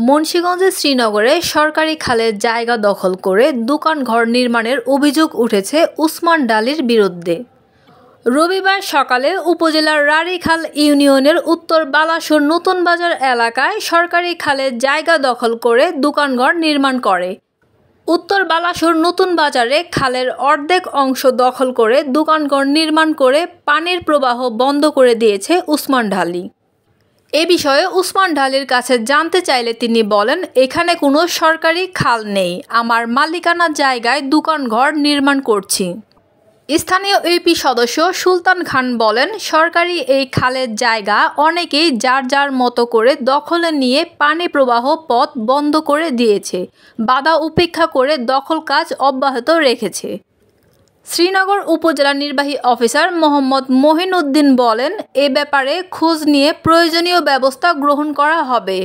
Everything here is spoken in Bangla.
মুন্সিগঞ্জের শ্রীনগরে সরকারি খালের জায়গা দখল করে দোকানঘর নির্মাণের অভিযোগ উঠেছে উসমান ডালির বিরুদ্ধে। রবিবার সকালে উপজেলার রাড়ীখাল ইউনিয়নের উত্তর বালাসুর নতুন বাজার এলাকায় সরকারি খালের জায়গা দখল করে দোকানঘর নির্মাণ করে। উত্তর বালাসুর নতুন বাজারে খালের অর্ধেক অংশ দখল করে দোকানঘর নির্মাণ করে পানির প্রবাহ বন্ধ করে দিয়েছে উসমান ঢালি। এ বিষয়ে উসমান ঢালির কাছে জানতে চাইলে তিনি বলেন, এখানে কোনো সরকারি খাল নেই, আমার মালিকানার জায়গায় দোকানঘর নির্মাণ করছি। স্থানীয় ইউপি সদস্য সুলতান খান বলেন, সরকারি এই খালের জায়গা অনেকেই যার যার মতো করে দখলে নিয়ে পানি প্রবাহ পথ বন্ধ করে দিয়েছে, বাধা উপেক্ষা করে দখল কাজ অব্যাহত রেখেছে। শ্রীনগর উপজেলা নির্বাহী অফিসার মোহাম্মদ মহিন উদ্দিন বলেন, এ ব্যাপারে খোঁজ নিয়ে প্রয়োজনীয় ব্যবস্থা গ্রহণ করা হবে।